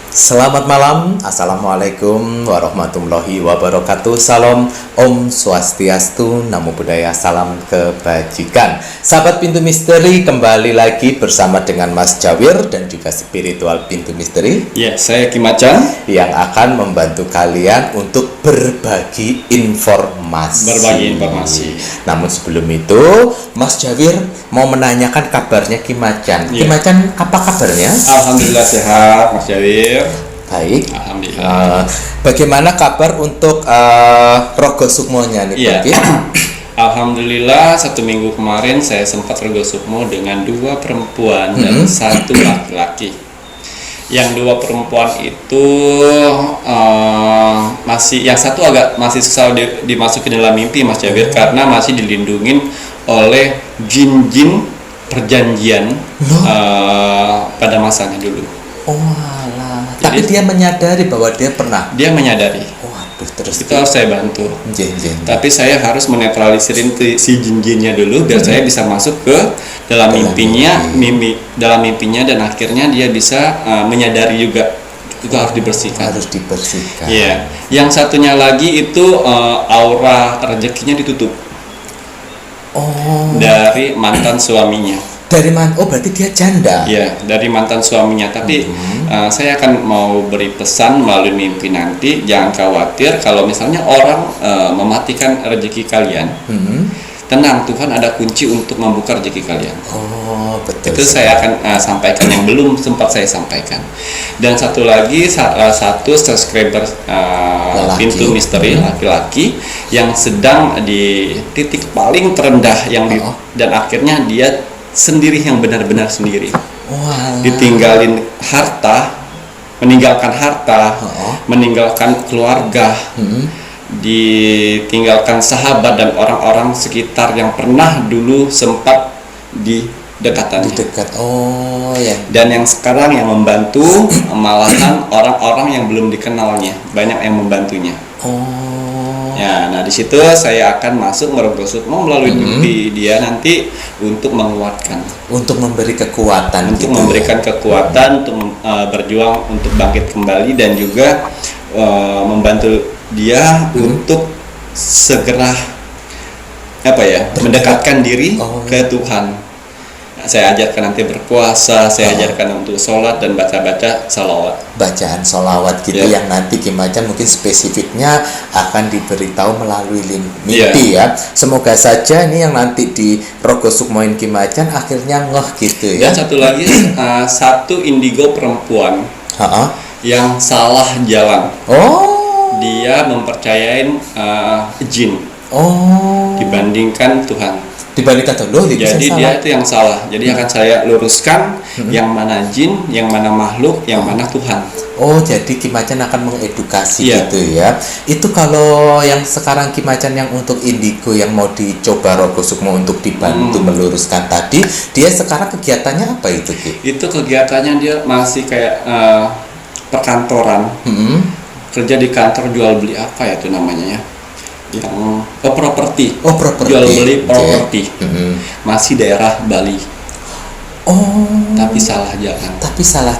Selamat malam, Assalamualaikum warahmatullahi wabarakatuh. Salam Om Swastiastu, Namo Buddhaya, salam kebajikan. Sahabat Pintu Misteri, kembali lagi bersama dengan Mas Jawir dan juga spiritual Pintu Misteri. Ya, saya Kim Macan yang akan membantu kalian untuk berbagi informasi. Namun sebelum itu, Mas Jawir mau menanyakan kabarnya Kim Macan. Ya. Kim Macan, apa kabarnya? Alhamdulillah sehat, Mas Jawir. Baik. Alhamdulillah. Bagaimana kabar untuk Rogo Sukmonya nih, Ya. Bagi? Alhamdulillah 1 minggu kemarin saya sempat Rogo Sukmo dengan 2 perempuan dan 1 laki-laki. Yang 2 perempuan itu yang satu masih susah dimasuki dalam mimpi, Mas Jawir, karena masih dilindungin oleh jin-jin perjanjian pada masanya dulu. Oh alah. Tapi dia menyadari bahwa dia pernah. Dia menyadari. Waduh, terus Itu harus saya bantu. Jen. Tapi saya harus menetralisirin si jin-jinnya dulu biar saya bisa masuk ke dalam mimpinya dan akhirnya dia bisa menyadari juga. Itu harus dibersihkan. Harus dibersihkan. Iya. Yang satunya lagi itu aura rezekinya ditutup. Oh. Dari mantan suaminya. Dari mana? Oh, berarti dia janda. Iya, dari mantan suaminya. Tapi saya akan mau beri pesan melalui mimpi nanti. Jangan khawatir kalau misalnya orang mematikan rezeki kalian. Tenang, Tuhan ada kunci untuk membuka rezeki kalian. Oh, betul. Itu saya akan sampaikan yang belum sempat saya sampaikan. Dan satu lagi, satu subscriber Pintu Misteri laki-laki yang sedang di titik paling terendah dan akhirnya dia sendiri yang benar-benar sendiri. Wow. Ditinggalin harta, meninggalkan harta, meninggalkan keluarga, ditinggalkan sahabat dan orang-orang sekitar yang pernah dulu sempat di dekatannya. Oh ya. Dan yang sekarang yang membantu malahan orang-orang yang belum dikenalnya, banyak yang membantunya. Oh. Ya, nah di situ saya akan masuk Rogo Sukmo melalui mimpi dia nanti untuk menguatkan, untuk memberi kekuatan, untuk gitu. memberikan kekuatan untuk berjuang untuk bangkit kembali dan juga membantu dia untuk segera mendekatkan diri ke Tuhan. Saya ajarkan nanti berpuasa, saya ajarkan untuk sholat dan baca-baca salawat. Bacaan sholawat gitu yang nanti Kim Macan mungkin spesifiknya akan diberitahu melalui mimpi ya. Semoga saja ini yang nanti di Rogo Sukmoin Kim Macan akhirnya ngeh gitu ya. Dan satu lagi, satu indigo perempuan yang salah jalan. Oh. Dia mempercayain jin dibandingkan Tuhan. Dibandingkan Tuhan. Jadi dia itu yang salah. Jadi akan saya luruskan yang mana jin, yang mana makhluk, yang mana Tuhan. Oh, jadi Kim Macan akan mengedukasi gitu ya. Itu kalau yang sekarang Kim Macan yang untuk indigo yang mau dicoba Rogo Sukmo untuk dibantu meluruskan tadi, dia sekarang kegiatannya apa itu, Ki? Itu kegiatannya dia masih kayak perkantoran. Kerja di kantor jual beli apa ya itu namanya ya? Yang properti. Jual beli properti. Masih daerah Bali. Tapi salah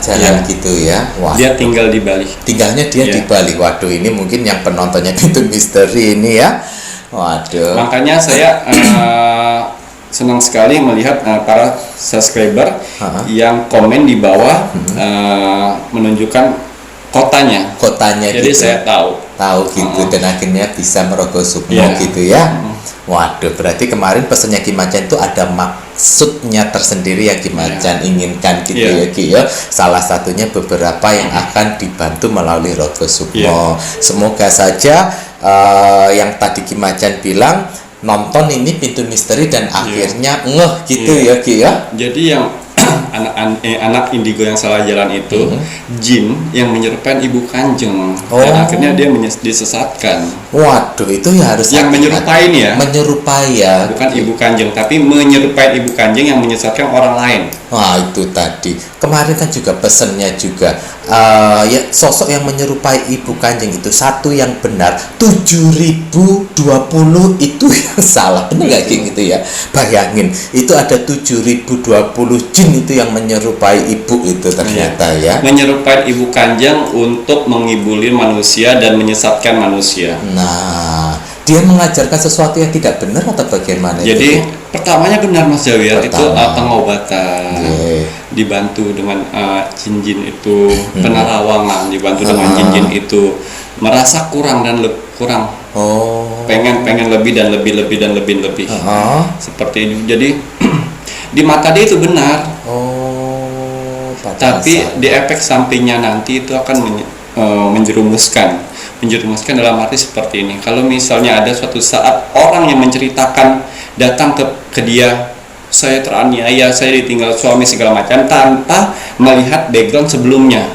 jalan gitu ya. Wah. Dia tinggal di Bali. Tinggalnya dia di Bali. Waduh, ini mungkin yang penontonnya Pintu Misteri ini ya. Waduh. Makanya saya senang sekali melihat para subscriber yang komen di bawah menunjukkan kotanya. Jadi gitu. saya tahu gitu dan akhirnya bisa Rogo Sukmo gitu ya. Waduh, berarti kemarin pesannya Kim Macan itu ada maksudnya tersendiri yang Kim Macan inginkan gitu ya, Ki ya. Salah satunya beberapa yang akan dibantu melalui Rogo Sukmo. Semoga saja yang tadi Kim Macan bilang nonton ini Pintu Misteri dan akhirnya ngeh gitu ya, Ki ya. Jadi yang anak indigo yang salah jalan itu jin yang menyerupai ibu kanjeng dan akhirnya dia disesatkan. Waduh, itu ya harus yang menyerupai ya, bukan ibu kanjeng tapi menyerupai ibu kanjeng yang menyesatkan orang lain. Wah, itu tadi kemarin kan juga pesennya juga ya sosok yang menyerupai ibu kanjeng itu satu yang benar, 7020 itu yang salah, benar nggak gitu ya? Bayangin itu ada 7020 jin itu yang menyerupai ibu itu ternyata ya. Menyerupai ibu Kanjeng untuk menghibur manusia dan menyesatkan manusia. Nah, dia mengajarkan sesuatu yang tidak benar atau bagaimana? Jadi pertamanya benar Mas Jawir, itu pengobatan, dibantu dengan jin-jin itu, penerawangan dibantu dengan jin-jin itu, merasa kurang dan kurang, pengen lebih dan lebih dan lebih seperti itu. Jadi di mata dia itu benar, tapi di efek sampingnya nanti itu akan menjerumuskan dalam arti seperti ini. Kalau misalnya ada suatu saat orang yang menceritakan datang ke dia, saya teraniaya, saya ditinggal suami segala macam, tanpa melihat background sebelumnya,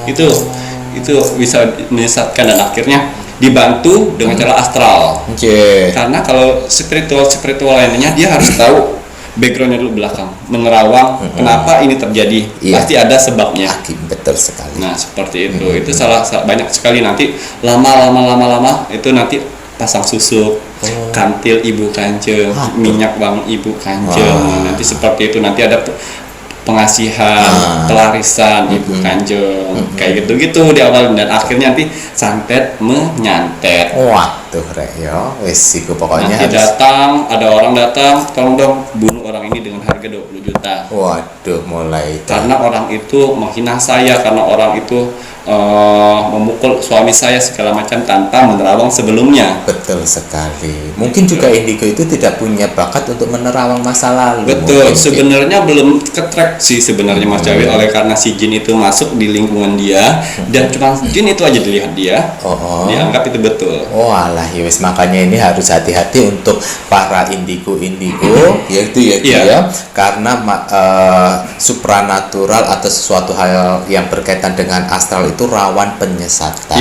itu bisa menyesatkan dan akhirnya dibantu dengan cara astral. Karena kalau spiritual lainnya dia harus tahu backgroundnya dulu belakang, menerawang kenapa ini terjadi, pasti ada sebabnya. Betul sekali. Nah seperti itu, itu banyak sekali nanti lama itu nanti pasang susuk, kantil ibu Kanjeng, minyak wangi ibu Kanjeng, nanti seperti itu, nanti ada pengasihan, pelarisan ibu Kanjeng, kayak gitu di awal, dan akhirnya nanti santet menyantet. Waduh rek ya, wis iku pokoknya nanti ada orang datang, tolong dong bunuh orang ini dengan harga 20 juta. Waduh, mulai karena orang itu menghina saya, karena orang itu memukul suami saya segala macam tanpa menerawang sebelumnya. Betul sekali. Mungkin juga indigo itu tidak punya bakat untuk menerawang masa lalu. Betul, sebenarnya belum ketrek sih sebenarnya Mas Jawir, oleh karena si jin itu masuk di lingkungan dia dan cuma jin itu aja dilihat dia, dianggap itu betul. Alah ya wis, makanya ini harus hati-hati untuk para indigo yaitu karena supranatural atau sesuatu hal yang berkaitan dengan astral itu rawan penyesatan.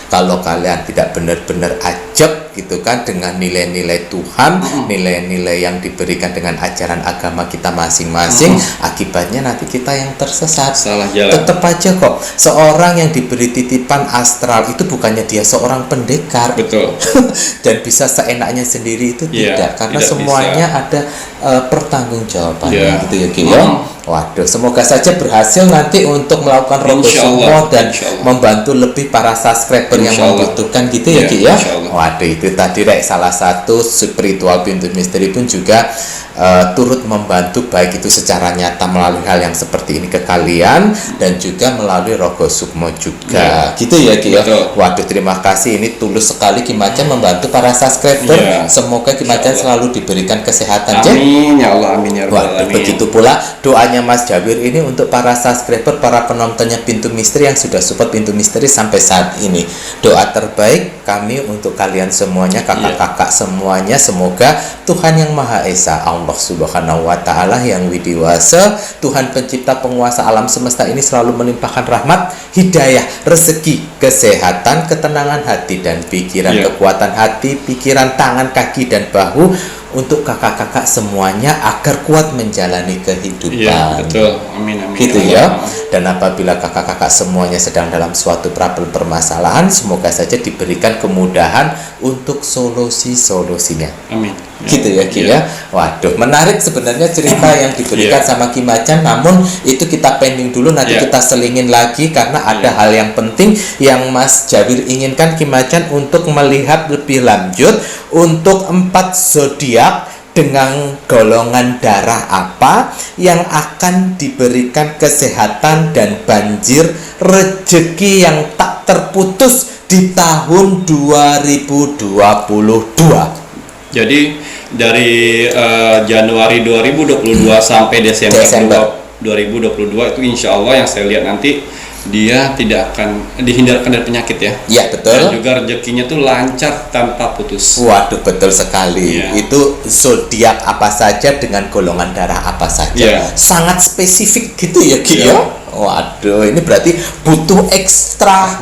Kalau kalian tidak benar-benar ajab gitu kan dengan nilai-nilai Tuhan, nilai-nilai yang diberikan dengan ajaran agama kita masing-masing, akibatnya nanti kita yang tersesat. Salah jalan. Tetap aja kok seorang yang diberi titipan astral itu bukannya dia seorang pendekar. Betul. Dan bisa seenaknya sendiri itu tidak, karena semuanya bisa. Ada pertanggungjawabannya gitu ya Ki ya. Waduh, semoga saja berhasil nanti untuk melakukan rogo sumo dan membantu lebih para subscriber yang membutuhkan gitu ya Ki ya. Waduh, itu tadi Rek, salah satu spiritual pintu misteri pun juga turut membantu baik itu secara nyata melalui hal yang seperti ini ke kalian dan juga melalui rogo sukmo juga. Gitu ya Ki ya. Waduh, terima kasih, ini tulus sekali Ki Macan membantu para subscriber. Semoga Ki Macan selalu diberikan kesehatan. Amin ya Allah, amin ya rabbal alamin. Begitu pula doanya Mas Jawir ini untuk para subscriber, para penontonnya Pintu Misteri yang sudah support Pintu Misteri sampai saat ini. Doa terbaik kami untuk kalian semuanya, kakak-kakak semuanya, semoga Tuhan yang Maha Esa, Allah Subhanahu wa Ta'ala yang widiwasa, Tuhan pencipta penguasa alam semesta ini selalu melimpahkan rahmat, hidayah, rezeki, kesehatan, ketenangan hati dan pikiran, kekuatan hati, pikiran, tangan, kaki dan bahu untuk kakak-kakak semuanya agar kuat menjalani kehidupan. Betul. Amin amin. Gitu ya. Dan apabila kakak-kakak semuanya sedang dalam suatu problem permasalahan, semoga saja diberikan kemudahan untuk solusinya. Amin. Gitu ya Ki ya. Waduh, menarik sebenarnya cerita yang diberikan sama Ki Macan, namun itu kita pending dulu, nanti kita selingin lagi karena ada hal yang penting yang Mas Jawir inginkan Ki Macan untuk melihat lebih lanjut untuk 4 zodiak dengan golongan darah apa yang akan diberikan kesehatan dan banjir rezeki yang tak terputus di tahun 2022. Jadi dari Januari 2022 sampai Desember 2022 itu insya Allah yang saya lihat nanti dia tidak akan dihindarkan dari penyakit ya. Iya betul. Dan juga rezekinya tuh lancar tanpa putus. Waduh, betul sekali. Itu zodiak apa saja dengan golongan darah apa saja. Sangat spesifik gitu ya Ki ya. Waduh, ini berarti butuh ekstra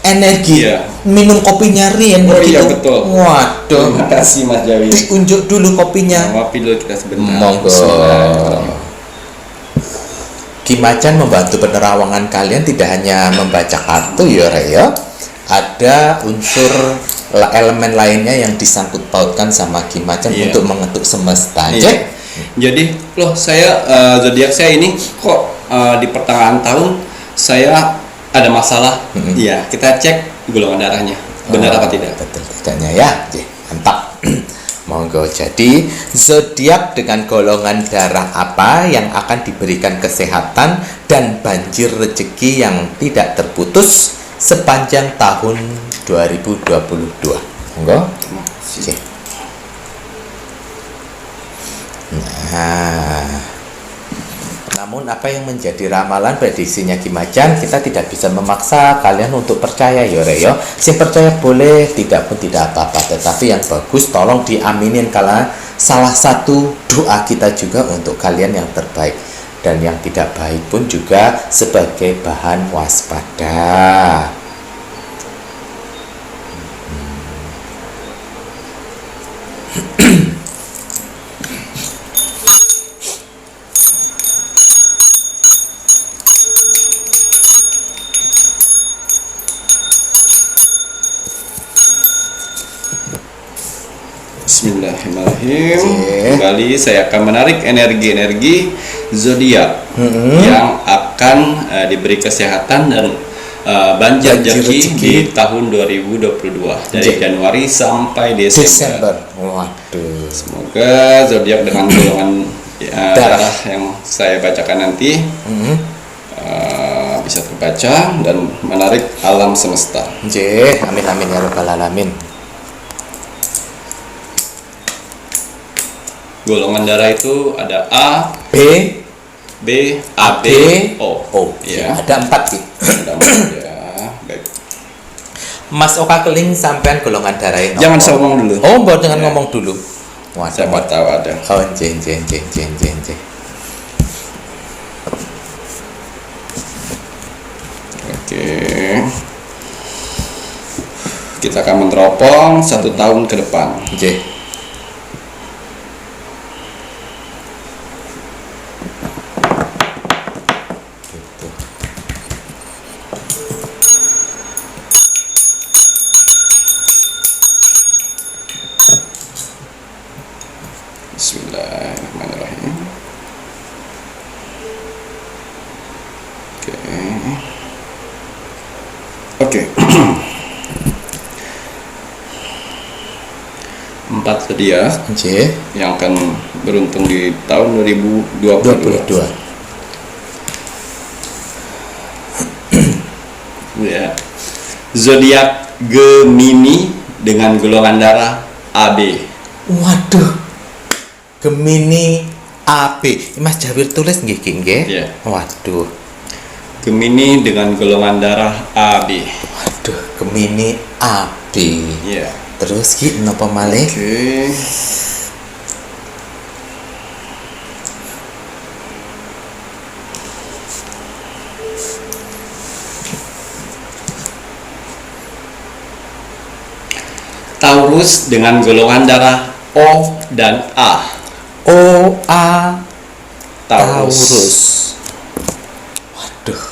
energi. Minum kopinya Rian gitu. Betul. Waduh. Terima kasih Mas Jawi. Diunjuk dulu kopinya. Ngopi dulu kita sebentar. Monggo. Ki Macan membantu penerawangan kalian tidak hanya membaca kartu ya Re ya. Ada unsur elemen lainnya yang disangkut pautkan sama Ki Macan untuk mengetuk semesta. Jadi loh saya zodiak saya ini kok di pertengahan tahun saya ada masalah. Iya, kita cek golongan darahnya. Benar apa tidak? Betul tidaknya ya. Mantap. Monggo. Jadi zodiak dengan golongan darah apa yang akan diberikan kesehatan dan banjir rezeki yang tidak terputus sepanjang tahun 2022. Monggo. Oke. Nah, namun apa yang menjadi ramalan prediksinya Ki Macan, kita tidak bisa memaksa kalian untuk percaya yo Rek yo. Sing percaya boleh, tidak pun tidak apa-apa, tetapi yang bagus tolong diaminin karena salah satu doa kita juga untuk kalian yang terbaik, dan yang tidak baik pun juga sebagai bahan waspada. Bismillahirrahmanirrahim. Kembali saya akan menarik energi-energi zodiak yang akan diberi kesehatan dan banjir rezeki di tahun 2022 dari Januari sampai Desember. Waduh. Semoga zodiak dengan golongan darah yang saya bacakan nanti bisa terbaca dan menarik alam semesta. Amin amin ya rabbal alamin. Golongan darah itu ada A, B, AB, O. Ya, ada 4 sih. Ada 4 ya. Baik. Mas Oka Keling sampean golongan darah ini. Jangan saya ngomong dulu. Oh, baru dengan ngomong dulu. Wah, siapa tahu ada. Oh, jen. Oke. Kita akan meneropong 1 tahun ke depan. Bismillahirrahmanirrahim. Oke. 4 zodiak yang akan beruntung di tahun 2022. Ya. Zodiak Gemini dengan golongan darah AB. Waduh. Gemini AB. Mas Jawir tulis nggih nggih. Yeah. Waduh. Gemini dengan golongan darah AB. Waduh, Gemini AB. Iya. Yeah. Terus Ki napa malih? Oke. Taurus dengan golongan darah O dan A. OA Taurus. Waduh.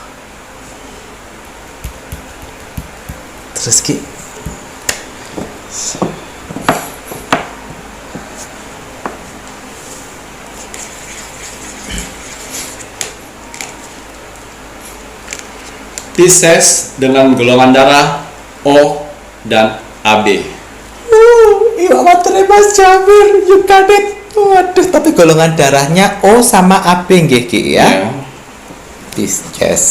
Terus Ki. Pisces dengan golongan darah O dan AB. Iya, Mas Jawir, you got it. Waduh, tapi golongan darahnya O sama AB nggih Ki ya. Pisces.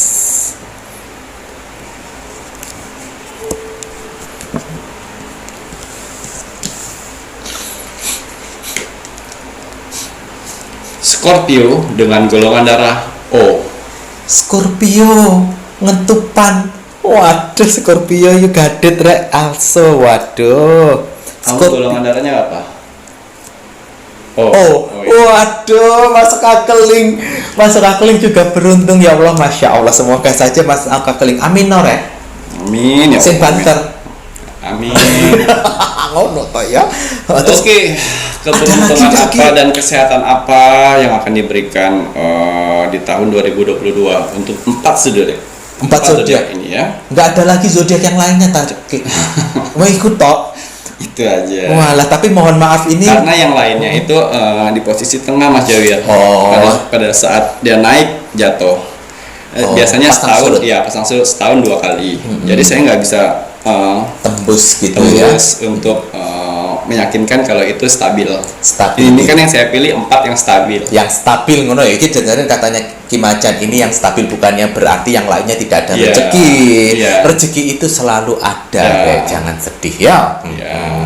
Scorpio dengan golongan darah O. Scorpio ngentupan. Waduh, Scorpio you got it Rek also. Waduh. Kamu golongan darahnya apa? Oh, waduh, Mas Kakeling. Mas Kakeling juga beruntung ya Allah, Masya Allah. Semoga saja Mas Kakeling. Amin Nore. Amin ya. Sing banter. Amin. Ngono to ya. Terus Ki, keberuntungan apa dan kesehatan apa yang akan diberikan di tahun 2022 untuk 4 zodiak? 4 zodiak ini ya. Enggak ada lagi zodiak yang lainnya tadi. Mau ikut tok. Itu aja. Walah, tapi mohon maaf ini karena yang lainnya itu di posisi tengah Mas Jawir. Pada saat dia naik jatuh. Biasanya setahun, ya pasang surut setahun 2 kali. Jadi saya nggak bisa tembus gitu ya untuk meyakinkan kalau itu stabil. Ini kan yang saya pilih 4 yang stabil. Yang stabil ngono ya. Iki dengerin katanya Ki Macan ini yang stabil, bukannya berarti yang lainnya tidak ada rezeki. Rezeki itu selalu ada. Jangan sedih ya.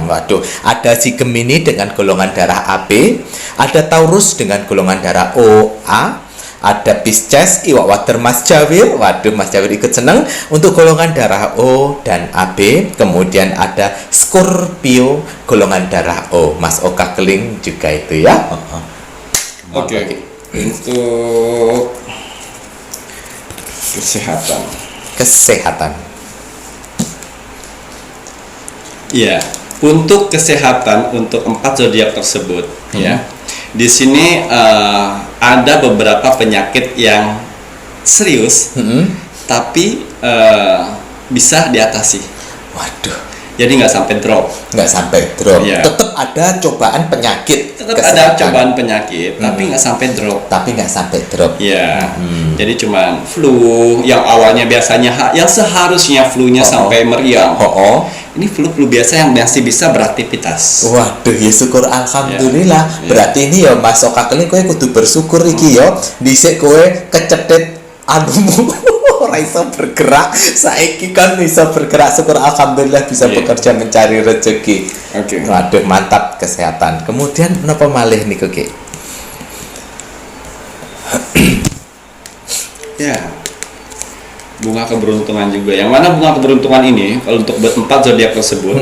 Waduh, ada si Gemini dengan golongan darah AB, ada Taurus dengan golongan darah OA, ada Pisces, iwak water Mas Jawir. Waduh, Mas Jawir ikut seneng untuk golongan darah O dan AB. Kemudian ada Scorpio golongan darah O, Mas Oka Keling juga itu ya. Oke. Untuk kesehatan. Iya, untuk kesehatan untuk 4 zodiak tersebut ya. Di sini ada beberapa penyakit yang serius, tapi bisa diatasi. Waduh. Jadi nggak sampai drop. Yeah. Tetap ada cobaan penyakit. Tapi nggak sampai drop. Ya. Jadi cuman flu yang awalnya biasanya yang seharusnya flu-nya sampai meriang. Ini flu biasa yang masih bisa beraktivitas. Waduh, ya syukur alhamdulillah. Berarti ini ya Mas Oka Keling kowe kudu bersyukur iki ya. Dhisik kowe kecetet anumu ora iso bergerak, saiki kan bisa bergerak, syukur alhamdulillah bisa bekerja mencari rezeki. Waduh, mantap kesehatan. Kemudian napa malih niku Ki? Ya. Bunga keberuntungan juga. Yang mana bunga keberuntungan ini kalau untuk 4 zodiak tersebut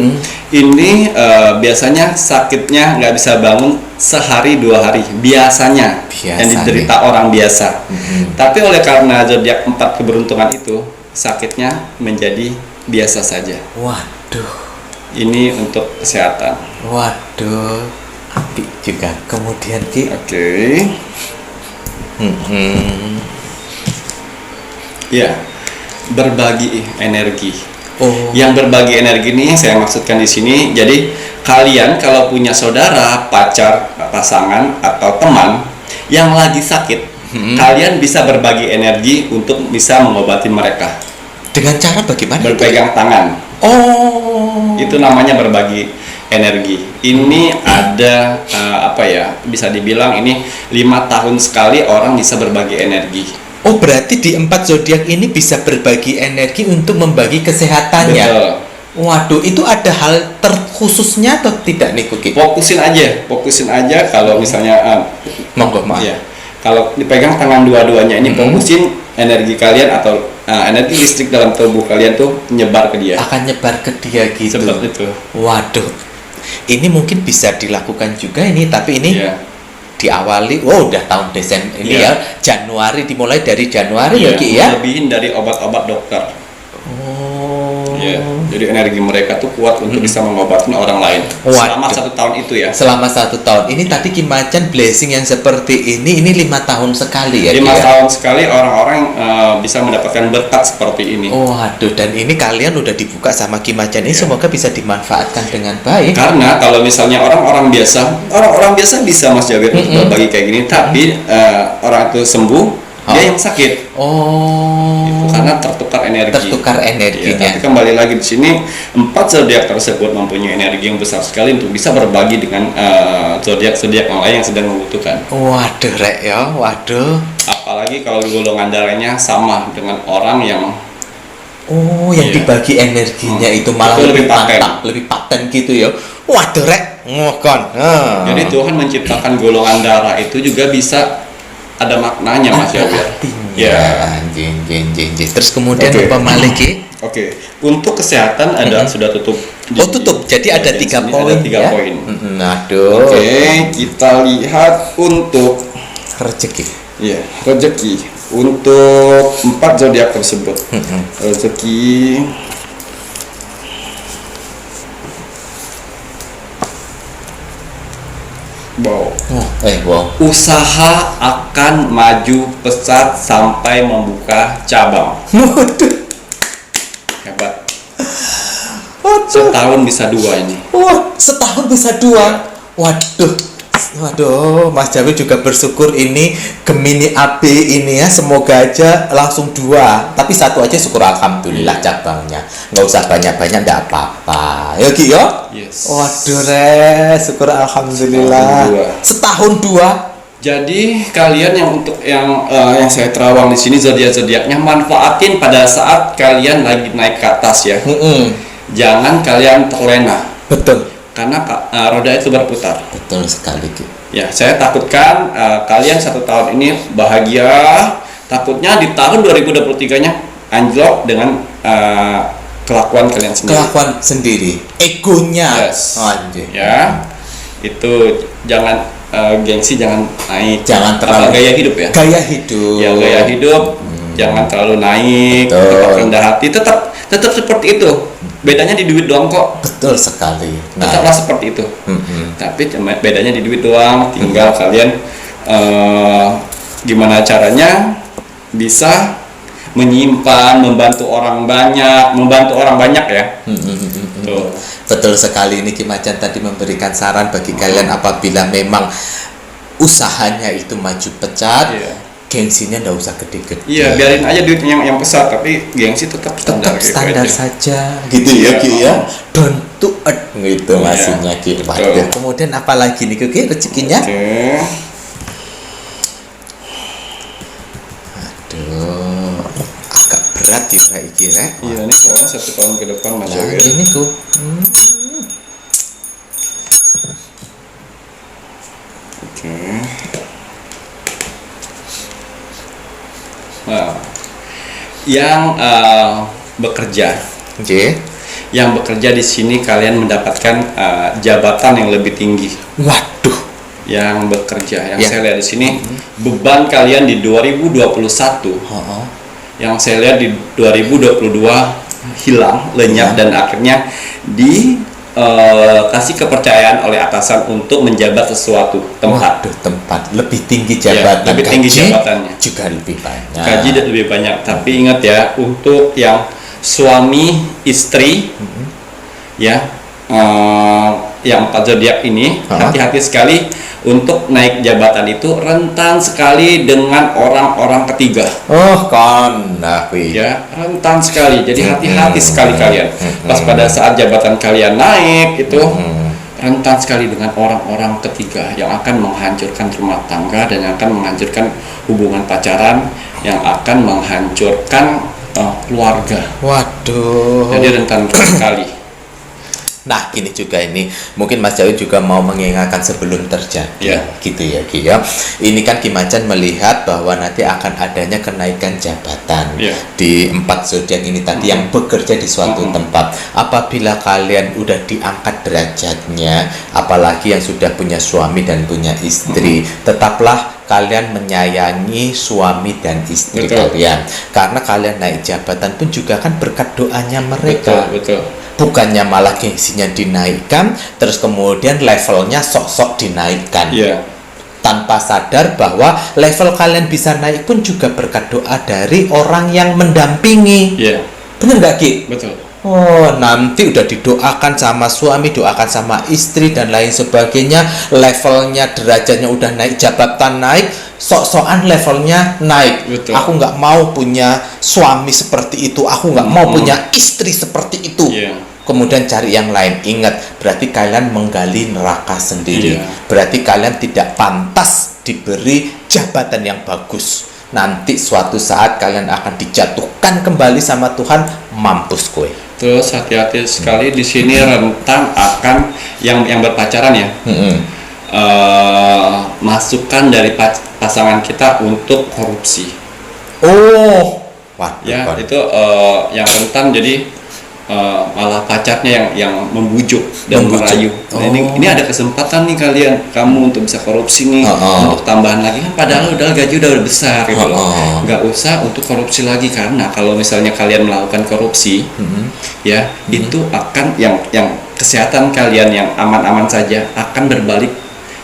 ini biasanya sakitnya nggak bisa bangun sehari 2 hari biasanya yang diderita orang biasa. Tapi oleh karena zodiak 4 keberuntungan itu sakitnya menjadi biasa saja. Waduh. Ini untuk kesehatan. Waduh. Api juga. Kemudian Ki. Ya. Berbagi energi. Yang berbagi energi ini saya maksudkan di sini. Jadi kalian kalau punya saudara, pacar, pasangan atau teman yang lagi sakit, kalian bisa berbagi energi untuk bisa mengobati mereka. Dengan cara bagaimana? Berpegang tangan. Itu namanya berbagi energi. Ini ada bisa dibilang ini 5 tahun sekali orang bisa berbagi energi. Berarti di 4 zodiak ini bisa berbagi energi untuk membagi kesehatannya. Betul. Waduh, itu ada hal terkhususnya atau tidak nih Kuki? Fokusin aja kalau misalnya monggo maaf. Ya. Kalau dipegang tangan dua-duanya ini fokusin energi kalian atau energi listrik dalam tubuh kalian tuh nyebar ke dia. Akan nyebar ke dia gitu. Seperti itu. Waduh. Ini mungkin bisa dilakukan juga ini, tapi ini diawali udah tahun Desember ini ya, Januari, dimulai dari Januari ya Ki ya. Lebihin dari obat-obat dokter. Jadi energi mereka tuh kuat untuk bisa mengobati orang lain. Selama 1 tahun itu ya. Selama 1 tahun. Ini tadi Ki Macan blessing yang seperti ini 5 tahun sekali ya. 5 tahun sekali orang-orang bisa mendapatkan berkat seperti ini. Waduh, dan ini kalian udah dibuka sama Ki Macan ini, semoga bisa dimanfaatkan dengan baik. Karena kalau misalnya orang-orang biasa bisa Mas Jawir berbagi kayak gini, tapi orang itu sembuh, dia yang sakit. Itu karena tertukar energinya. Tapi kembali lagi di sini 4 zodiak tersebut mempunyai energi yang besar sekali untuk bisa berbagi dengan zodiak-zodiak yang lain yang sedang membutuhkan. Waduh rek ya, waduh. Apalagi kalau golongan darahnya sama dengan orang yang yang dibagi energinya itu malah lebih mantap, lebih paten gitu ya. Waduh rek, ngokon. Jadi Tuhan menciptakan golongan darah itu juga bisa ada maknanya Mas Jawir. Anjing. Terus kemudian apa maliki? Untuk kesehatan ada sudah tutup. Tutup. Jadi ada 3 poin. Ada 3 poin. Aduh. Kita lihat untuk rezeki. Rezeki untuk 4 zodiak tersebut. Rezeki usaha akan maju pesat sampai membuka cabang. Waduh. Hebat. Setahun bisa 2 ini. Wah, setahun bisa 2. Waduh, Mas Jawi juga bersyukur ini Gemini AB ini ya, semoga aja langsung 2. Tapi 1 aja syukur alhamdulillah cabangnya. Nggak usah banyak-banyak, nggak apa-apa. Ya Ki yo? Yes. Waduh syukur alhamdulillah. Setahun 2. Jadi kalian yang untuk yang saya terawang di sini zodiak-zodiaknya, manfaatin pada saat kalian lagi naik ke atas ya. Jangan kalian terlena. Betul. Karena roda itu berputar. Betul sekali. Ya, saya takutkan kalian 1 tahun ini bahagia. Takutnya di tahun 2023-nya anjlok dengan kelakuan kalian sendiri. Kelakuan sendiri. Egonya. Yes. Anjir. Ya. Itu jangan gengsi, jangan naik. Jangan terlalu gaya hidup ya. Gaya hidup. Ya, gaya hidup. Jangan terlalu naik. Tetap rendah hati. Tetap seperti itu. Bedanya di duit doang kok. Betul sekali. Tetaplah seperti itu. Tapi bedanya di duit doang. Tinggal kalian gimana caranya bisa menyimpan, membantu orang banyak ya. Tuh. Betul sekali, ini Ki Macan tadi memberikan saran bagi kalian apabila memang usahanya itu maju pecat, gengsinya nggak usah gede-gede. Iya, biarin aja duitnya yang besar, tapi gengsi tetap standar saja, gitu ya Ki ya. Don't to earth gitu maksudnya Ki. Waduh, kemudian apa lagi nih Ki rezekinya? Aduh, agak berat ya Kak Iki Rek. Iya, ini soalnya 1 tahun ke depan Mas Jawi. Ini ku. Nah, yang bekerja, yang bekerja di sini kalian mendapatkan jabatan yang lebih tinggi. Waduh, yang bekerja, yang saya lihat di sini beban kalian di 2021, yang saya lihat di 2022 hilang, lenyap dan akhirnya kasih kepercayaan oleh atasan untuk menjabat sesuatu tempat. Tempat lebih tinggi jabatan, lebih tinggi jabatannya, juga lebih banyak. Gaji lebih banyak, tapi ingat ya, untuk yang suami istri, ya, yang 4 zodiak ini hati-hati sekali untuk naik jabatan itu, rentan sekali dengan orang-orang ketiga. Ya, rentan sekali. Jadi hati-hati sekali kalian. Pas pada saat jabatan kalian naik itu, rentan sekali dengan orang-orang ketiga yang akan menghancurkan rumah tangga dan yang akan menghancurkan hubungan pacaran, yang akan menghancurkan keluarga. Waduh. Jadi rentan sekali. Nah, gini juga ini, mungkin Mas Jawi juga mau mengingatkan sebelum terjadi, gitu ya Ki ya. Ini kan Ki Macan melihat bahwa nanti akan adanya kenaikan jabatan di 4 zodiak ini tadi yang bekerja di suatu tempat. Apabila kalian udah diangkat derajatnya, apalagi yang sudah punya suami dan punya istri, tetaplah kalian menyayangi suami dan istri kalian, karena kalian naik jabatan pun juga kan berkat doanya mereka. Betul. Bukannya malah gengsinya dinaikkan, terus kemudian levelnya sok-sok dinaikkan. Tanpa sadar bahwa level kalian bisa naik pun juga berkat doa dari orang yang mendampingi. Bener nggak Ki? Betul. Oh, nanti udah didoakan sama suami, doakan sama istri dan lain sebagainya, levelnya, derajatnya udah naik, jabatan naik, sok-sokan levelnya naik. Aku nggak mau punya suami seperti itu, aku nggak mau punya istri seperti itu. Kemudian cari yang lain. Ingat, berarti kalian menggali neraka sendiri. Berarti kalian tidak pantas diberi jabatan yang bagus. Nanti suatu saat kalian akan dijatuhkan kembali sama Tuhan, mampus kue. Terus hati-hati sekali di sini, rentan akan yang berpacaran ya. Masukan dari pasangan kita untuk korupsi. Itu yang rentan, jadi malah pacarnya yang membujuk dan merayu. Nah, ini ada kesempatan nih kamu untuk bisa korupsi nih, untuk tambahan lagi kan, padahal gaji udah besar gitu loh. Nggak usah untuk korupsi lagi, karena kalau misalnya kalian melakukan korupsi, itu akan yang kesehatan kalian yang aman-aman saja akan berbalik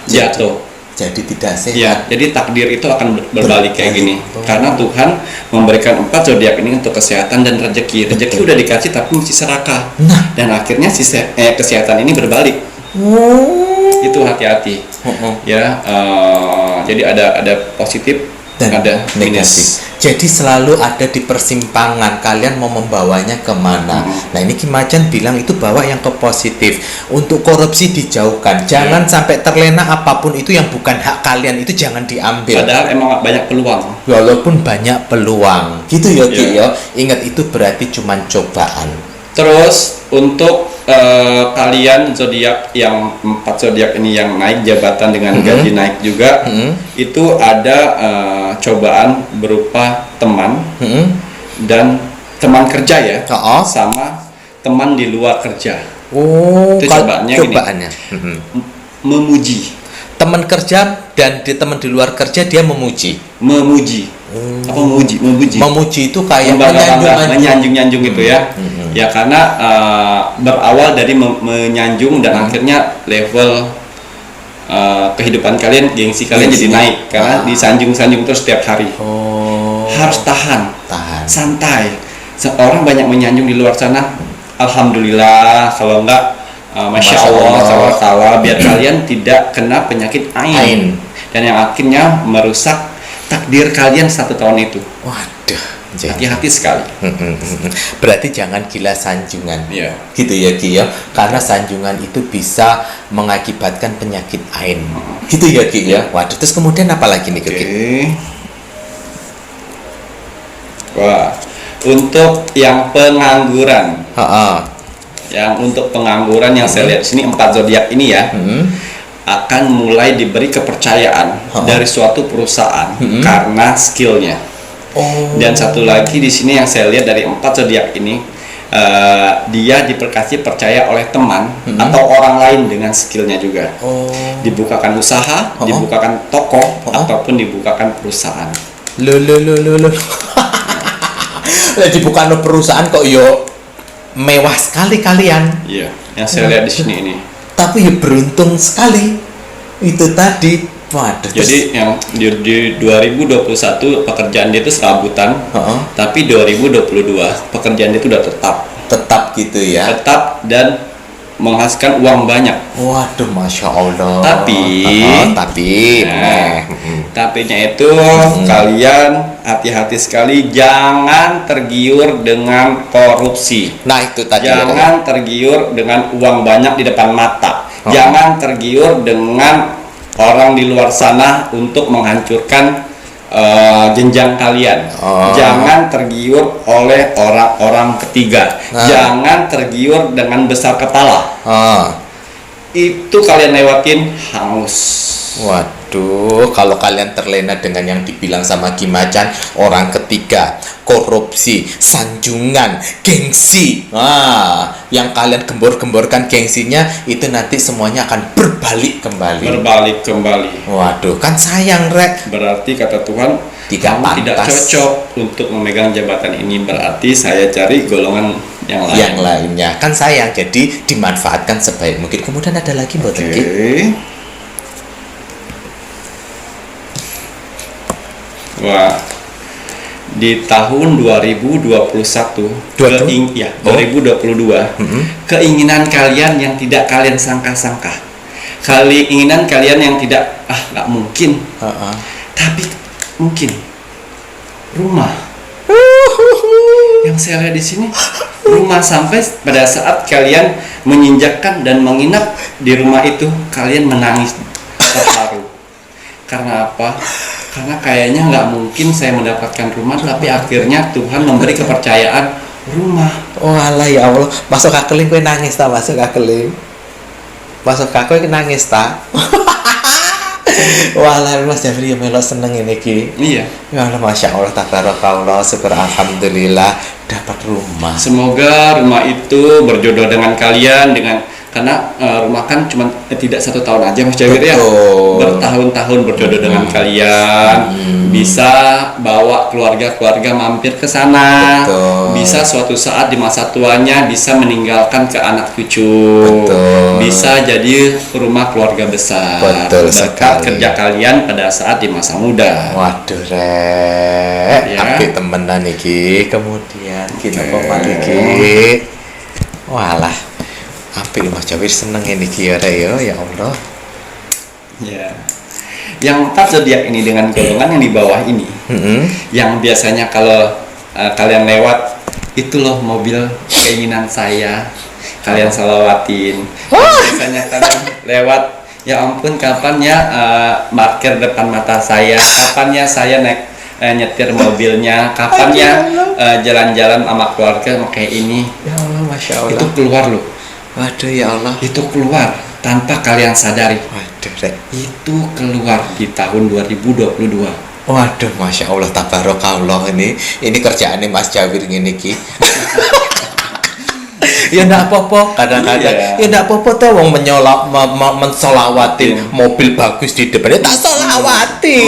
jatuh. jadi tidak sehat. Ya, jadi takdir itu akan berbalik kayak gini. Karena Tuhan memberikan 4 zodiak ini untuk kesehatan dan rezeki. Rezeki udah dikasih tapi mesti serakah. Dan akhirnya kesehatan ini berbalik. Itu hati-hati. Ya, jadi ada positif dan ada negatif. Jadi selalu ada di persimpangan, kalian mau membawanya kemana. Nah ini Ki Macan bilang itu bawa yang ke positif. Untuk korupsi dijauhkan, jangan sampai terlena apapun itu yang bukan hak kalian, itu jangan diambil. Padahal emang banyak peluang. Walaupun banyak peluang, gitu ya Ki ya. Ingat itu berarti cuma cobaan. Terus untuk kalian zodiak yang 4 zodiak ini yang naik jabatan dengan gaji naik juga, itu ada cobaan berupa teman dan teman kerja ya, sama teman di luar kerja. Itu cobaannya gini, memuji. Teman kerja dan teman di luar kerja dia memuji. Apa memuji itu kayak menyanjung itu ya. Ya karena berawal dari menyanjung dan akhirnya level kehidupan kalian, gengsi kalian jadi naik karena disanjung-sanjung terus setiap hari. Harus tahan, santai. Seorang banyak menyanjung di luar sana, alhamdulillah, kalau enggak Masya Allah, tawa biar kalian tidak kena penyakit ain dan yang akhirnya merusak takdir kalian 1 tahun itu. Waduh, hati-hati sekali. Berarti jangan gila sanjungan, gitu ya Ki ya, karena sanjungan itu bisa mengakibatkan penyakit ain, gitu ya Ki ya. Waduh, terus kemudian apa lagi nih Ki? Wah, untuk yang pengangguran. Yang untuk pengangguran yang saya lihat sini 4 zodiak ini ya, akan mulai diberi kepercayaan dari suatu perusahaan karena skillnya. Dan satu lagi di sini yang saya lihat dari 4 zodiak ini, dia diperkasih percaya oleh teman atau orang lain dengan skillnya juga. Dibukakan usaha, dibukakan toko ataupun dibukakan perusahaan. Dibukakan perusahaan kok yo mewah sekali kalian. Iya, yang saya lihat di sini ini. Tapi ya beruntung sekali itu tadi. Waduh. Jadi yang di 2021 pekerjaan dia itu serabutan, tapi 2022 pekerjaan dia itu udah tetap gitu ya. Tetap dan menghasilkan uang banyak. Waduh, Masya Allah. Tapinya itu kalian hati-hati sekali, jangan tergiur dengan korupsi. Nah itu tadi. Jangan tergiur dengan uang banyak di depan mata. Jangan tergiur dengan orang di luar sana untuk menghancurkan jenjang kalian. Jangan tergiur oleh orang-orang ketiga. Jangan tergiur dengan besar kepala. Itu kalian lewatin hangus. Waduh, kalau kalian terlena dengan yang dibilang sama Ki Macan, orang ketiga, korupsi, sanjungan, gengsi, yang kalian gembor-gemborkan gengsinya itu nanti semuanya akan berbalik kembali. Waduh, kan sayang Rek. Berarti kata Tuhan, tidak cocok untuk memegang jabatan ini, berarti saya cari golongan yang lainnya. Kan sayang, jadi dimanfaatkan sebaik mungkin. Kemudian ada lagi buat Wah, di tahun 2022, keinginan kalian yang tidak kalian sangka-sangka, keinginan kalian yang tidak nggak mungkin, tapi mungkin rumah. Yang saya lihat di sini, rumah, sampai pada saat kalian menginjakkan dan menginap di rumah itu, kalian menangis terharu. Karena apa? Karena kayaknya nggak mungkin saya mendapatkan rumah, tapi akhirnya Tuhan memberi kepercayaan rumah. Oh alah ya Allah, masuk kakeling gue nangis ta, masuk kakeling nangis ta. Walah Mas Jafri ya melo seneng ini Ki. Iya. Ya Allah, Masya Allah, tabarakallah, syukur alhamdulillah dapat rumah. Semoga rumah itu berjodoh dengan kalian, karena rumah kan cuma tidak 1 tahun aja Mas Jawir ya, bertahun-tahun berjodoh dengan kalian. Bisa bawa keluarga mampir ke sana, Bisa suatu saat di masa tuanya bisa meninggalkan ke anak cucu. Betul. Bisa jadi rumah keluarga besar. Betul berkat sekali. kerja kalian pada saat di masa muda. Waduh rek, Ya. apik temenan iki. Kemudian kita papan iki. Walah, apik Mas Jawir seneng ini iki ya rek ya Allah. Ya. Yang 4 zodiak ini dengan golongan yang di bawah ini, yang biasanya kalau kalian lewat itu loh mobil keinginan saya, kalian salawatin. Biasanya kalian lewat, ya ampun kapan ya parkir depan mata saya, kapan ya saya naik nyetir mobilnya, kapan ya jalan-jalan sama keluarga kayak ini. Ya Allah, Masya Allah. Itu keluar loh. Waduh ya Allah. Itu keluar tanpa kalian sadari. Waduh rek. Itu keluar di tahun 2022. Waduh, Masya Allah, tabarakallah ini kerjaannya Mas Jawir ngene iki. Ya ndak apa-apa kadang-kadang. Ya ndak apa-apa toh wong mensolawatin mobil bagus di depannya tak solawati.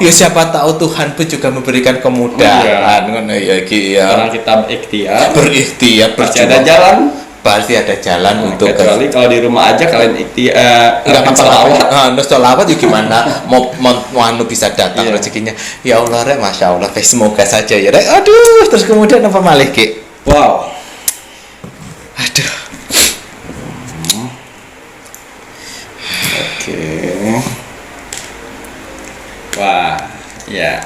Ya siapa tahu Tuhan pun juga memberikan kemudahan ngono ya iki ya. Orang kita berikhtiar pasti berjuang. ada jalan. Pasti ada jalan untuk kecuali kalau di rumah aja kalian ikhtiar nggak apa-apa. Sholawat ya gimana mau bisa datang rezekinya. Ya Allah rek, Masya Allah, semoga saja ya rek. Aduh, terus kemudian apa malih Ki? Wow. Aduh. Oke. Wah, ya.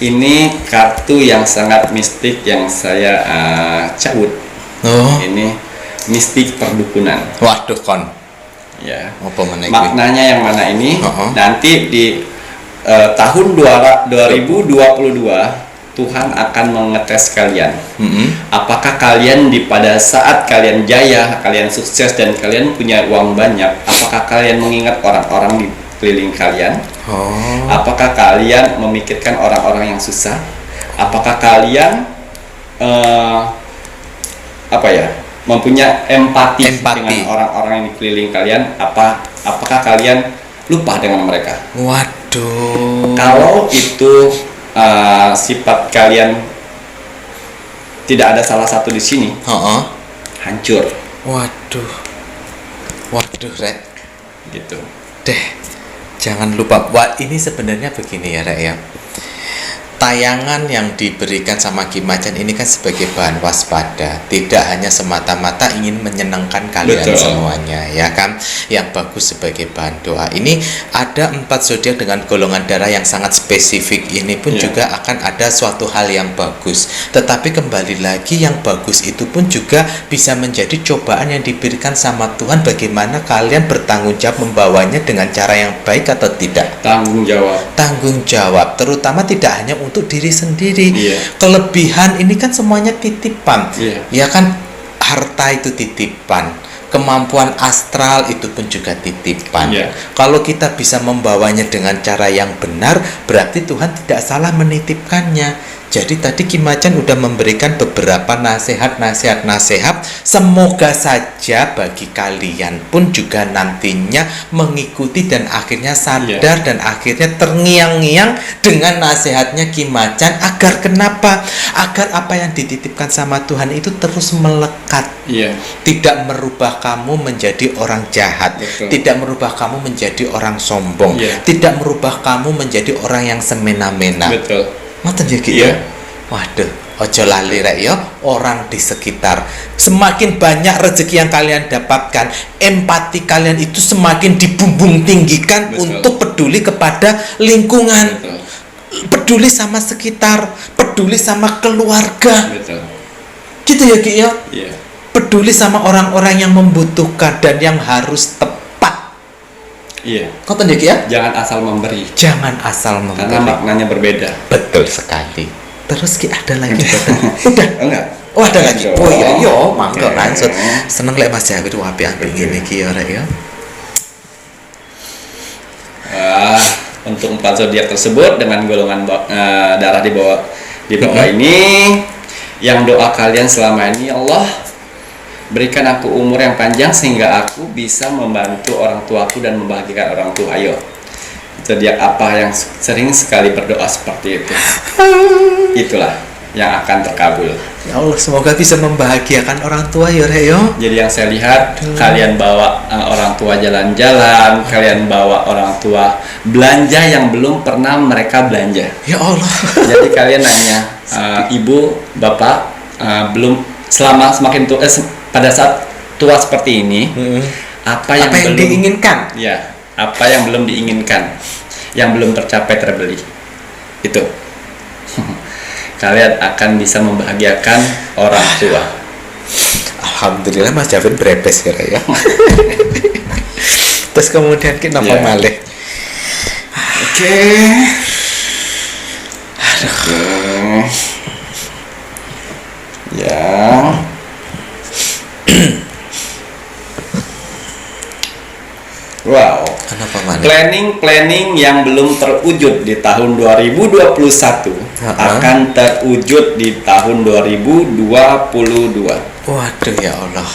Ini kartu yang sangat mistik yang saya cabut. Oh. Ini mistik perdukunan. Waduh kon. Ya. Apa meneh? Maknanya yang mana ini? Nanti di tahun 2022 Tuhan akan mengetes kalian. Apakah kalian pada saat kalian jaya, kalian sukses dan kalian punya uang banyak, apakah kalian mengingat orang-orang di keliling kalian? Apakah kalian memikirkan orang-orang yang susah? Apakah kalian mempunyai empati dengan orang-orang yang di keliling kalian? Apakah kalian lupa dengan mereka? Waduh. Kalau itu sifat kalian tidak ada salah satu di sini, hancur. Waduh rek, gitu. Jangan lupa. Wah, ini sebenarnya begini ya rek ya. Tayangan yang diberikan sama Ki Macan ini kan sebagai bahan waspada, tidak hanya semata-mata ingin menyenangkan kalian semuanya, ya kan? Yang bagus sebagai bahan doa. Ini ada 4 zodiak dengan golongan darah yang sangat spesifik. Ini pun juga akan ada suatu hal yang bagus. Tetapi kembali lagi, yang bagus itu pun juga bisa menjadi cobaan yang diberikan sama Tuhan. Bagaimana kalian bertanggung jawab membawanya dengan cara yang baik atau tidak? Tanggung jawab, terutama tidak hanya untuk diri sendiri. Kelebihan ini kan semuanya titipan. Ya kan, harta itu titipan, kemampuan astral itu pun juga titipan. Kalau kita bisa membawanya dengan cara yang benar, berarti Tuhan tidak salah menitipkannya. Jadi tadi Ki Macan udah memberikan beberapa nasihat. Semoga saja bagi kalian pun juga nantinya mengikuti dan akhirnya sadar dan akhirnya terngiang-ngiang dengan nasihatnya Ki Macan. Agar kenapa? Agar apa yang dititipkan sama Tuhan itu terus melekat. Tidak merubah kamu menjadi orang jahat. Tidak merubah kamu menjadi orang sombong. Tidak merubah kamu menjadi orang yang semena-mena. Ngoten ya Ki ya. Waduh, ojo lali rek ya, orang di sekitar. Semakin banyak rezeki yang kalian dapatkan, empati kalian itu semakin dibumbung tinggikan untuk peduli kepada lingkungan. Peduli sama sekitar, peduli sama keluarga. Gitu ya Ki ya. Peduli sama orang-orang yang membutuhkan dan yang harus tepat. Kau tahu ya? Jangan asal memberi. Karena maknanya berbeda. Betul sekali. Terus Ki ada lagi? Udah? Enggak. Oh ada lagi. Oh iya, mangga langsung. Seneng lek Mas Jawir apik-apik ngene iki ya rek ya. Untuk 4 zodiak tersebut dengan golongan darah di bawah ini, yang doa kalian selama ini, Allah berikan aku umur yang panjang sehingga aku bisa membantu orang tuaku dan membahagiakan orang tua. Ayo, zodiak apa yang sering sekali berdoa seperti itu? Itulah yang akan terkabul. Ya Allah, semoga bisa membahagiakan orang tua ya Rek yo. Jadi yang saya lihat, kalian bawa orang tua jalan-jalan, kalian bawa orang tua belanja yang belum pernah mereka belanja. Ya Allah. Jadi kalian nanya, ibu, bapak, belum selama semakin tua, pada saat tua seperti ini, apa yang belum diinginkan? Ya, apa yang belum diinginkan, yang belum tercapai terbeli, itu. Kalian akan bisa membahagiakan orang tua. Alhamdulillah Mas Javin berebes ya. Terus kemudian kita apa malih? Oke. Ya. Wow. Kenapa mana? Planning yang belum terwujud di tahun 2021 akan terwujud di tahun 2022. Waduh ya Allah.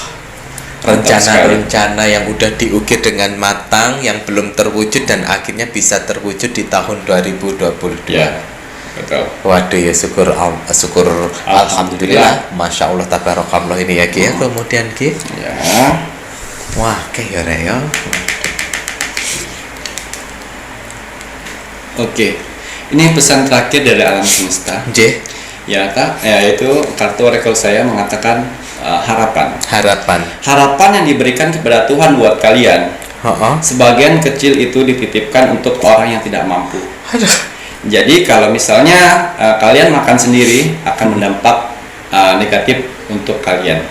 Rencana-rencana yang udah diukir dengan matang yang belum terwujud dan akhirnya bisa terwujud di tahun 2022. Ya, betul. Waduh ya syukur alhamdulillah. Masya Allah tabarakallah ini ya Ki ya. Kemudian Ki. Ya. Wah, kayak ya. Oke, ini pesan terakhir dari alam semesta. Ya, Kak, yaitu kartu oracle saya mengatakan harapan yang diberikan kepada Tuhan buat kalian. Sebagian kecil itu dititipkan untuk orang yang tidak mampu. Jadi kalau misalnya kalian makan sendiri akan mendampak negatif untuk kalian.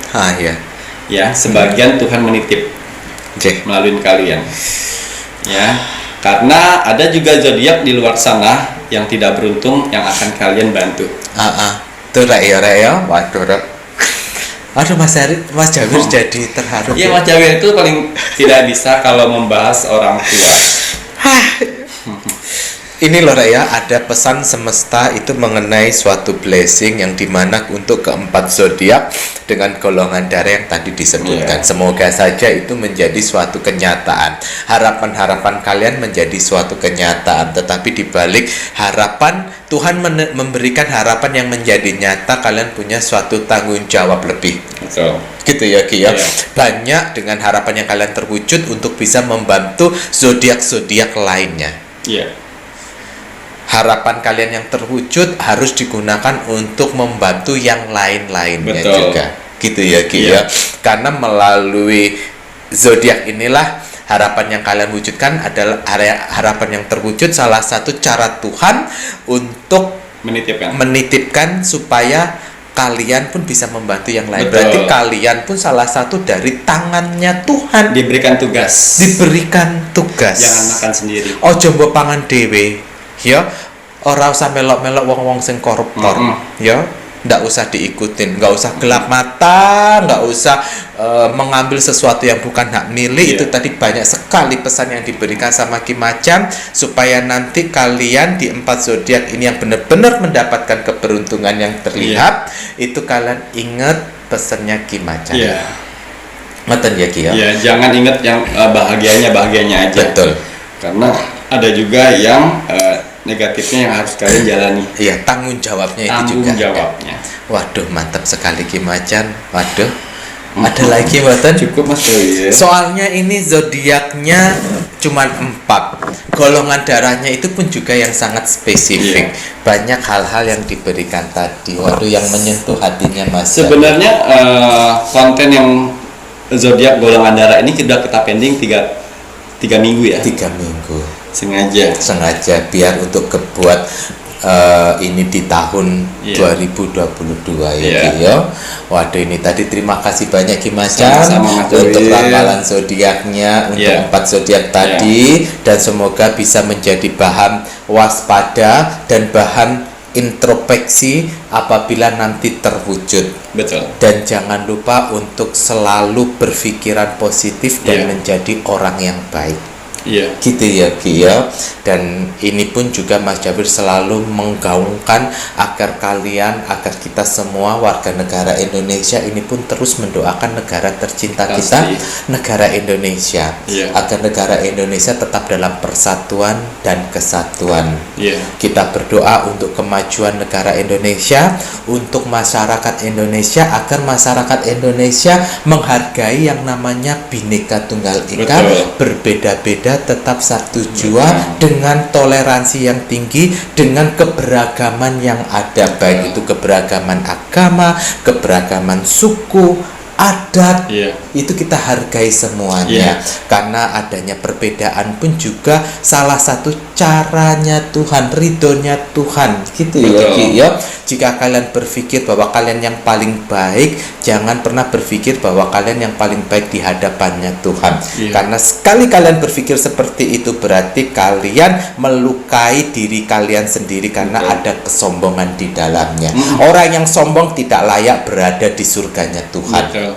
Ya, sebagian Tuhan menitip melalui kalian. Ya. Karena ada juga zodiak di luar sana yang tidak beruntung yang akan kalian bantu. Tuh ya. Waduh. Aduh Mas Jawir jadi terharu. Iya Mas Jawir itu paling tidak bisa kalau membahas orang tua. Ini loh ya, ada pesan semesta itu mengenai suatu blessing yang dimana untuk keempat zodiak dengan golongan darah yang tadi disebutkan. Semoga saja itu menjadi suatu kenyataan. Harapan-harapan kalian menjadi suatu kenyataan. Tetapi dibalik harapan, Tuhan memberikan harapan yang menjadi nyata, kalian punya suatu tanggung jawab lebih. Gitu ya Ki ya. Banyak dengan harapan yang kalian terwujud untuk bisa membantu zodiak-zodiak lainnya. Harapan kalian yang terwujud harus digunakan untuk membantu yang lain-lainnya juga. Gitu ya Ki ya. Karena melalui zodiak inilah harapan yang kalian wujudkan adalah harapan yang terwujud, salah satu cara Tuhan untuk menitipkan supaya kalian pun bisa membantu yang lain. Berarti kalian pun salah satu dari tangannya Tuhan diberikan tugas. Jangan makan sendiri. Ojo mbok pangan dhewe. Ya, ora usah melok-melok wong-wong sing koruptor. Ya, ndak usah diikutin, nggak usah gelap mata, nggak usah mengambil sesuatu yang bukan hak milik. Itu tadi banyak sekali pesan yang diberikan sama Ki Macan supaya nanti kalian di 4 zodiak ini yang benar-benar mendapatkan keberuntungan yang terlihat. Itu kalian ingat pesannya Ki Macan. Ngoten ya Ki ya. Jangan ingat yang bahagianya aja. Betul. Karena ada juga yang negatifnya yang harus kalian jalani. Tanggung jawabnya itu juga. Waduh, mantap sekali Ki Macan. Waduh. Ada lagi mboten? Cukup Mas Dewi. Soalnya ini zodiaknya cuma 4. Golongan darahnya itu pun juga yang sangat spesifik. Banyak hal-hal yang diberikan tadi. Waduh, yang menyentuh hatinya Mas. Sebenarnya konten yang zodiak golongan darah ini kita pending 3 minggu ya. 3 minggu. Sengaja biar untuk kebuat ini di tahun 2022 ya. Waduh, ini tadi terima kasih banyak Ki Macan untuk ramalan zodiaknya untuk 4 zodiak tadi, dan semoga bisa menjadi bahan waspada dan bahan introspeksi apabila nanti terwujud. Dan jangan lupa untuk selalu berpikiran positif dan menjadi orang yang baik. gitu ya Ki ya. Dan ini pun juga Mas Jabir selalu menggaungkan agar kita semua warga negara Indonesia ini pun terus mendoakan negara tercinta kita, negara Indonesia, agar negara Indonesia tetap dalam persatuan dan kesatuan. Kita berdoa untuk kemajuan negara Indonesia, untuk masyarakat Indonesia, agar masyarakat Indonesia menghargai yang namanya Bhinneka Tunggal Ika, berbeda-beda tetap satu jua, dengan toleransi yang tinggi, dengan keberagaman yang ada, baik itu keberagaman agama, keberagaman suku, adat, itu kita hargai semuanya. Karena adanya perbedaan pun juga salah satu caranya Tuhan, ridhonya Tuhan, gitu ya Ki ya. Jika kalian berpikir bahwa kalian yang paling baik, jangan pernah berpikir bahwa kalian yang paling baik di hadapannya Tuhan. Karena sekali kalian berpikir seperti itu, berarti kalian melukai diri kalian sendiri, karena ada kesombongan di dalamnya. Orang yang sombong tidak layak berada di surganya Tuhan.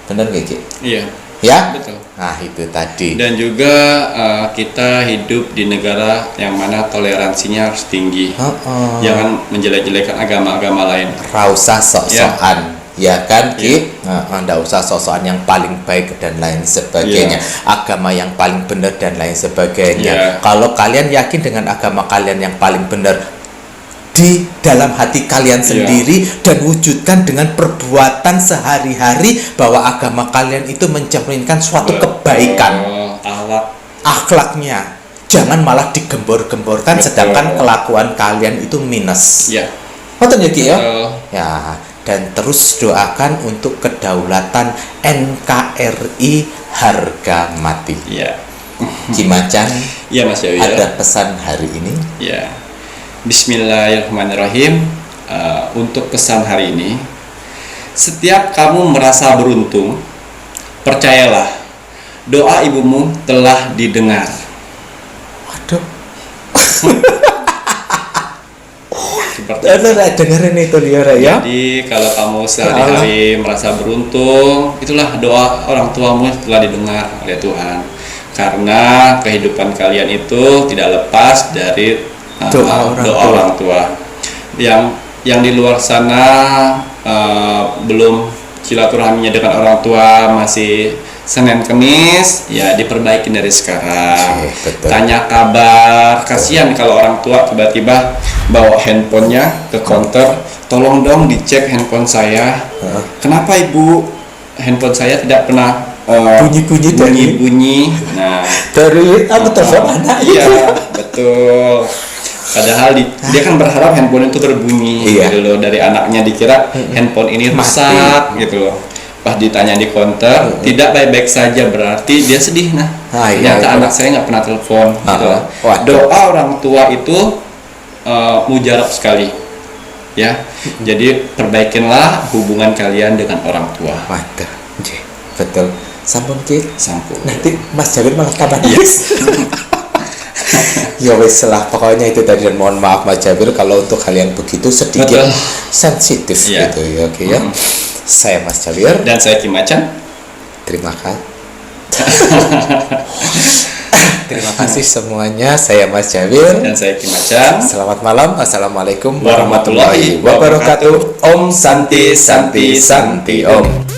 Benar gak Ki? Iya. Ya? Betul. Nah itu tadi. Dan juga kita hidup di negara yang mana toleransinya harus tinggi. Jangan menjelek-jelekan agama-agama lain. Rausah sok-sokan. Ya kan Ki? Nggak usah sok-sokan yang paling baik dan lain sebagainya. Agama yang paling benar dan lain sebagainya. Kalau kalian yakin dengan agama kalian yang paling benar di dalam hati kalian sendiri, dan wujudkan dengan perbuatan sehari-hari bahwa agama kalian itu mencerminkan suatu kebaikan, akhlaknya. Jangan malah digembor-gemborkan, sedangkan kelakuan kalian itu minus. Betul ya Ki ya? Ya, dan terus doakan untuk kedaulatan NKRI harga mati. Ki Macan, Mas Jawi, ada pesan hari ini? Bismillahirrahmanirrahim. Untuk pesan hari ini, setiap kamu merasa beruntung, percayalah, doa ibumu telah didengar. Waduh. Dengerin itu Liora ya. Jadi kalau kamu sehari-hari merasa beruntung, itulah doa orang tuamu telah didengar oleh Tuhan. Karena kehidupan kalian itu tidak lepas dari doa orang tua. Yang di luar sana belum silaturahminya dengan orang tua, masih Senin Kemis, ya diperbaiki dari sekarang. Tanya kabar. Kasihan kalau orang tua tiba-tiba bawa handphonenya ke counter, tolong dong dicek handphone saya. Kenapa ibu? Handphone saya tidak pernah bunyi. Nah, dari telepon anak. Iya, betul. Padahal dia kan berharap handphone itu berbunyi, gitu loh. Dari anaknya dikira handphone ini rusak, gitu loh. Pas ditanya di counter, tidak baik-baik saja, berarti dia sedih. Ternyata anak saya nggak pernah telepon, gitu loh. Doa orang tua itu mujarab sekali, ya. Jadi perbaikinlah hubungan kalian dengan orang tua. Waduh, betul. Sampun Ki, sampun. Nanti Mas Jabir malah tambah nangis. Ya wes lah, pokoknya itu tadi, dan mohon maaf Mas Jabir kalau untuk kalian begitu sedikit sensitif gitu ya, oke ya. Saya Mas Jabir dan saya Ki Macan. Terima kasih. Terima kasih semuanya. Saya Mas Jabir dan saya Ki Macan. Selamat malam. Assalamualaikum warahmatullahi wabarakatuh. Om Santi Santi Santi Om.